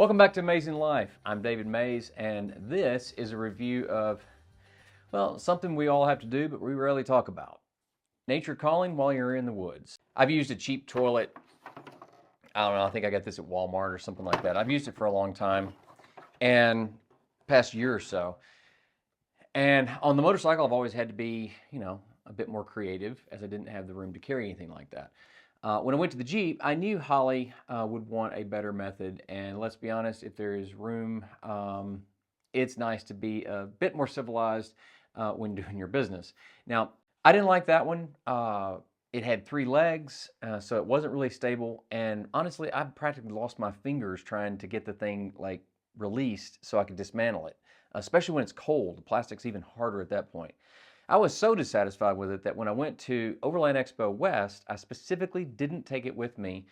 Welcome back to Amazing Life. I'm David Mays, and this is a review of, well, something we all have to do, but we rarely talk about. Nature calling while you're in the woods. I've used a cheap toilet. I don't know, I think I got this at Walmart or something like that. I've used it for a long time, and past year or so. And on the motorcycle, I've always had to be, a bit more creative, as I didn't have the room to carry anything like that. When I went to the Jeep, I knew Holly would want a better method, and let's be honest, if there is room, it's nice to be a bit more civilized when doing your business. Now, I didn't like that one. It had 3 legs, so it wasn't really stable, and honestly, I practically lost my fingers trying to get the thing released so I could dismantle it, especially when it's cold. The plastic's even harder at that point. I was so dissatisfied with it that when I went to Overland Expo West, I specifically didn't take it with me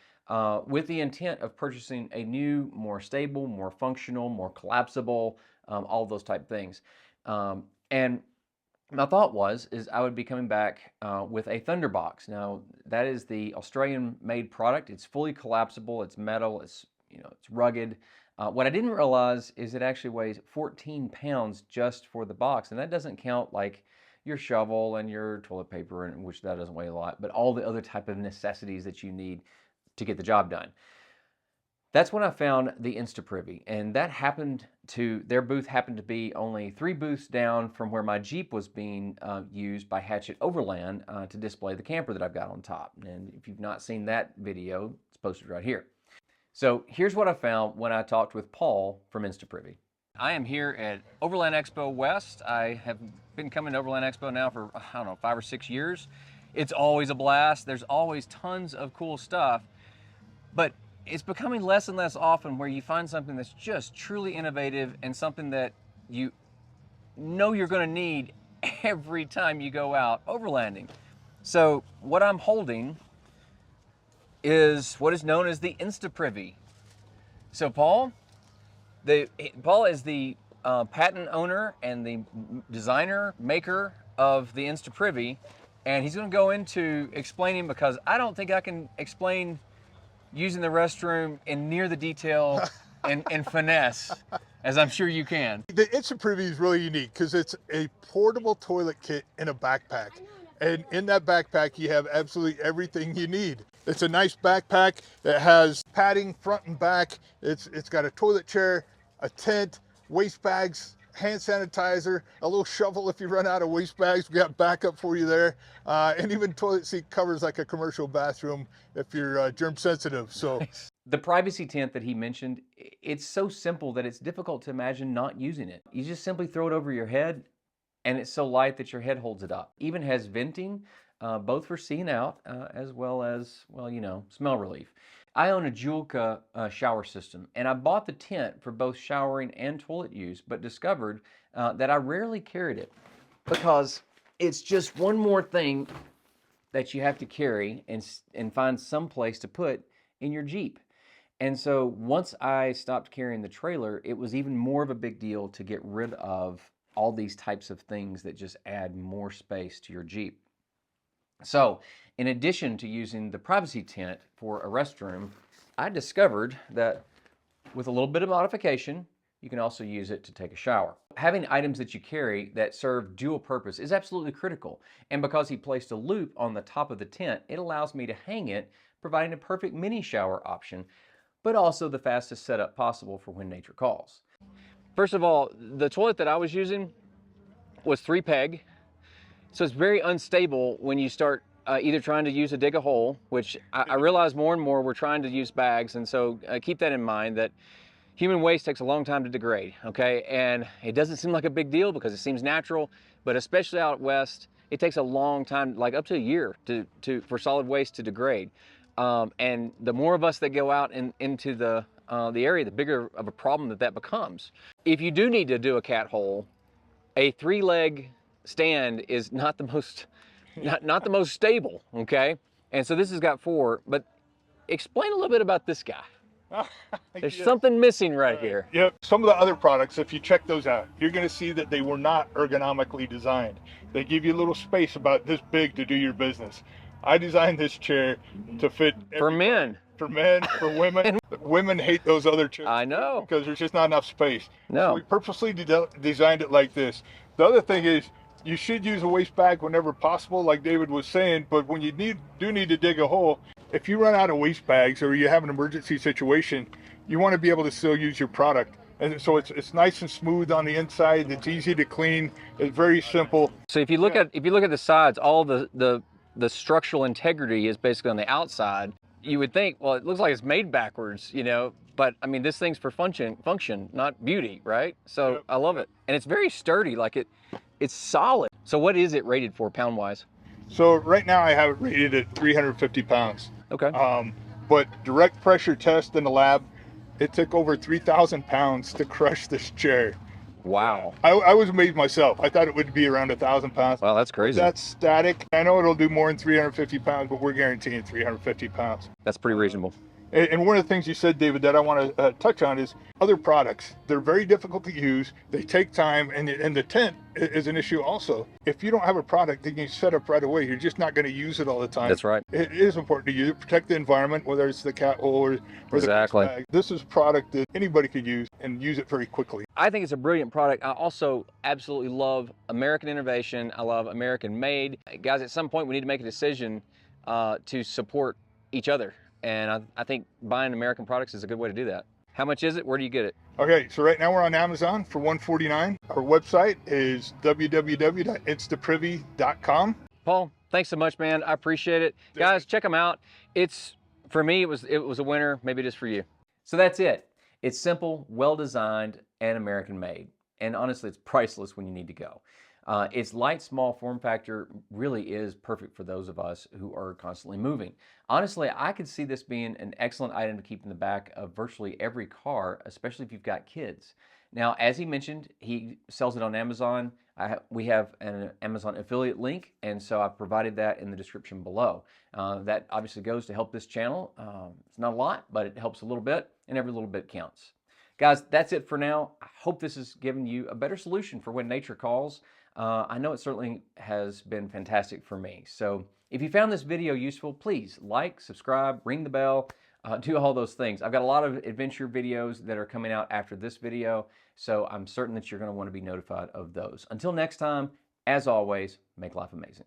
with the intent of purchasing a new, more stable, more functional, more collapsible, all those type things. And my thought is I would be coming back with a Thunderbox. Now, that is the Australian-made product. It's fully collapsible. It's metal. It's rugged. What I didn't realize is it actually weighs 14 pounds just for the box, and that doesn't count your shovel and your toilet paper, and which that doesn't weigh a lot, but all the other type of necessities that you need to get the job done. That's when I found the Instaprivy, and their booth happened to be only 3 booths down from where my Jeep was being used by Hatchet Overland to display the camper that I've got on top. And if you've not seen that video, it's posted right here. So here's what I found when I talked with Paul from Instaprivy. I am here at Overland Expo West. I have been coming to Overland Expo now for, 5 or 6 years. It's always a blast. There's always tons of cool stuff, but it's becoming less and less often where you find something that's just truly innovative and something that you know you're going to need every time you go out overlanding. So what I'm holding is what is known as the Instaprivy. So Paul is the patent owner and the designer, maker of the Instaprivy, and he's going to go into explaining, because I don't think I can explain using the restroom in near the detail and finesse as I'm sure you can. The Instaprivy is really unique because it's a portable toilet kit in a backpack. And in that backpack, you have absolutely everything you need. It's a nice backpack that has padding front and back. It's got a toilet chair, a tent, waste bags, hand sanitizer, a little shovel if you run out of waste bags. We got backup for you there. And even toilet seat covers like a commercial bathroom if you're germ sensitive. So the privacy tent that he mentioned, it's so simple that it's difficult to imagine not using it. You just simply throw it over your head, and it's so light that your head holds it up. Even has venting, both for seeing out as well as, smell relief. I own a Julka shower system, and I bought the tent for both showering and toilet use, but discovered that I rarely carried it because it's just one more thing that you have to carry and find some place to put in your Jeep. And so once I stopped carrying the trailer, it was even more of a big deal to get rid of all these types of things that just add more space to your Jeep. So in addition to using the privacy tent for a restroom, I discovered that with a little bit of modification, you can also use it to take a shower. Having items that you carry that serve dual purpose is absolutely critical. And because he placed a loop on the top of the tent, it allows me to hang it, providing a perfect mini shower option, but also the fastest setup possible for when nature calls. First of all, the toilet that I was using was 3-peg, so it's very unstable when you start either trying to use dig a hole, which I realize more and more we're trying to use bags, and so keep that in mind, that human waste takes a long time to degrade, okay? And it doesn't seem like a big deal because it seems natural, but especially out west, it takes a long time, like up to a year for solid waste to degrade. And the more of us that go out into the area, the bigger of a problem that becomes. If you do need to do a cat hole, a 3-leg stand is not the most not the most stable, okay? And so this has got 4, but explain a little bit about this guy. There's something missing right here. Yep. Some of the other products, if you check those out, you're going to see that they were not ergonomically designed. They give you a little space about this big to do your business. I designed this chair to fit for men. for men, for women. Women hate those other chips. I know. Because there's just not enough space. No. So we purposely designed it like this. The other thing is, you should use a waste bag whenever possible, like David was saying, but when you do need to dig a hole, if you run out of waste bags or you have an emergency situation, you want to be able to still use your product. And so it's nice and smooth on the inside. It's easy to clean. It's very simple. So if you look at the sides, all the structural integrity is basically on the outside. You would think, well, it looks like it's made backwards, you know, but I mean, this thing's for function, not beauty, right? So Yep. I love it. And it's very sturdy, like it's solid. So what is it rated for pound-wise? So right now I have it rated at 350 pounds. Okay. But direct pressure test in the lab, it took over 3,000 pounds to crush this chair. Wow. I was amazed myself. I thought it would be around 1,000 pounds. Wow, that's crazy. That's static. I know it'll do more than 350 pounds, but we're guaranteeing 350 pounds. That's pretty reasonable. And one of the things you said, David, that I want to touch on is other products. They're very difficult to use. They take time, and the tent is an issue also. If you don't have a product that you can set up right away, you're just not going to use it all the time. That's right. It is important to use it, protect the environment, whether it's the cat hole or Exactly. the bag. This is a product that anybody could use and use it very quickly. I think it's a brilliant product. I also absolutely love American innovation. I love American made. Guys, at some point we need to make a decision to support each other. And I think buying American products is a good way to do that. How much is it? Where do you get it? Okay, so right now we're on Amazon for $149. Our website is www.instaprivy.com. Paul, thanks so much, man. I appreciate it. Guys, check them out. For me, it was a winner. Maybe it is for you. So that's it. It's simple, well-designed, and American made. And honestly, it's priceless when you need to go. Its light, small form factor really is perfect for those of us who are constantly moving. Honestly, I could see this being an excellent item to keep in the back of virtually every car, especially if you've got kids. Now, as he mentioned, he sells it on Amazon. We have an Amazon affiliate link, and so I've provided that in the description below. That obviously goes to help this channel. It's not a lot, but it helps a little bit, and every little bit counts. Guys, that's it for now. I hope this has given you a better solution for when nature calls. I know it certainly has been fantastic for me. So if you found this video useful, please like, subscribe, ring the bell, do all those things. I've got a lot of adventure videos that are coming out after this video, so I'm certain that you're going to want to be notified of those. Until next time, as always, make life amazing.